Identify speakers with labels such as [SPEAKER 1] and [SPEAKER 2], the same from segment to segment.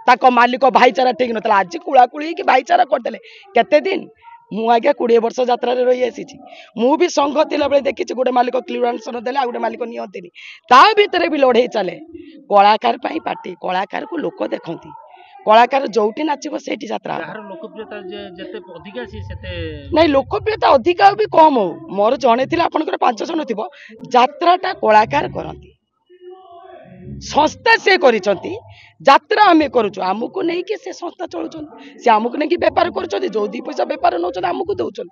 [SPEAKER 1] ताको मालिक भाईचारा ठीक नता आज कुड़ाकुड़ी कि भाईचारा करदे केते दिन मु आज्ञा 20 वर्ष यात्रा रही आसी मु भी संघ थिला बेले देखी गोटे मालिक क्लीयरेंस देले आ गोटे मालिक नियंती ता भितर भी लड़े चले कलाकार पार्टी कलाकार को लोक देखती कलाकार जोटी नाचब से यात्रा नहीं लोकप्रियता अधिका भी कम हो मोर जड़े थे आपंकर 5 जन थी यात्राटा कलाकार करती संस्था से करिसंती यात्रा आमे करूछु आमको नहीं कि से संस्था चलुछन से आमको नहीं कि व्यापार करूछन जो 2 पैसा व्यापार नौछन आमको दउछन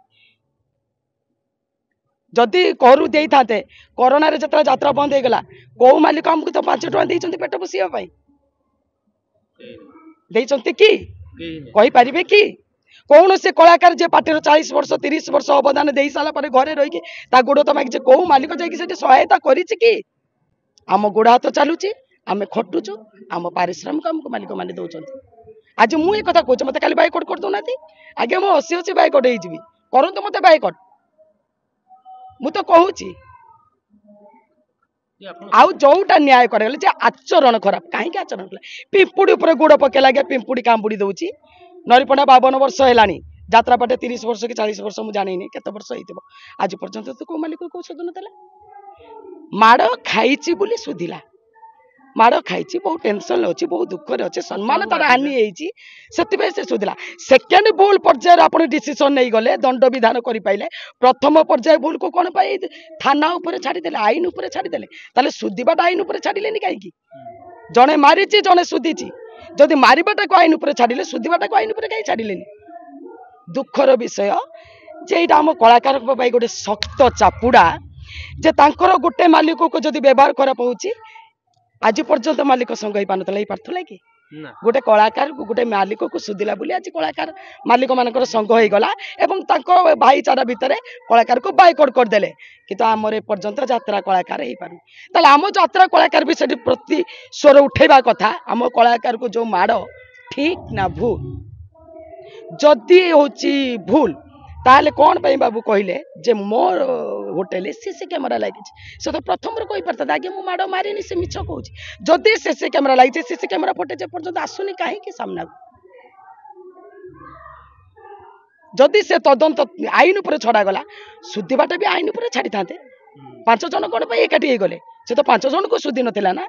[SPEAKER 1] जदि करू देई थाते कोरोना रे जत्रा यात्रा बंद हो गला को मालिक हमको तो 5 टका देइछंती पेट पोसिया पई देइछंती कि कहि परिबे कि कौन से कलाकार जे पार्टी 40 वर्ष 30 वर्ष अवदान दे सारा पर घरे रही ता गोड़ तो मागिचे को मालिक जाकि सहायता करिछि कि आम गोड़ हाथ चलुची आम खटुचु आम पारिश्रमिक आमको मालिक मैंने दौरान आज मुझे कथा कहूँ मत खाली बाइकट कर दौना आगे मुझे 80 बाइकट हो करतु मत बाइकट मुझे कहूँ आउ जोटा न्याय कर आचरण खराब कहीं आचरण कला पिंपुड़ी उपर गोड़ पकेला गया पिंपुड़ी कांपुड़ी दौची नरीपड़ा 52 वर्ष है यात्रा पाटे 30 वर्ष कि 40 वर्ष मुझे जानी केत वर्ष हो आज पर्यंत तो कौ मालिक कौ शोधन देला माड़ खाई बोली सुधिला माड़ खाई बहुत टेंशन अच्छी बहुत दुख अच्छे सम्मान तार हानि होती से सुधिला सेकेंड भूल पर्यायर आप डिसीजन नहीं गले दंड विधान कर पाइले प्रथम पर्याय भूल को कौन पाई थाना उपर छाड़ीदे आईन उपर छाड़ीदे ताले सुधिबाटा आईन उपर छाड़िले कहीं जड़े मारी जड़े सुधिची जदि मारिबाटा को आईन उपर छाड़िले सुधिबाटा को आईन उपर कहीं छाड़िले दुखर विषय जे आम कलाकार गोटे शक्त चापुड़ा जे तांकर गोटे मालिक को जदि व्यवहार खराब होची आज पर्यंत मालिक संग ही पारथला कि गोटे कलाकार गोटे मालिक को सुधिला बोली आज कलाकार मालिक मानकर संग हो गला एवं तांको भाईचारा भितर कलाकार को बाइकआउट करदेले किंतु आमर एपर्यंत यात्रा कलाकार हो पारू ताले आम यात्रा कलाकार भी सेठी प्रति स्वर उठेबा कथा आम कलाकार को जो माड़ ठीक ना भूल जदि होची भूल ताले कौन पाई बाबू कहले जे मोर होटेल सीसी कैमेरा लगी से तो प्रथम कही पार्ता आगे मुझे माड़ मारिनी से मिछ कहूँ जदि सीसी कैमेरा लगी सीसी कैमेरा फुटेज पर्यंत आसुनी कहीं सामना जदि से तदंत आईन उपर छड़ा गला सुधिबाटा भी आईन उपर छाड़ी था 5 जन कौन एकाठी गले से तो 5 जन को सुधी नथिला ना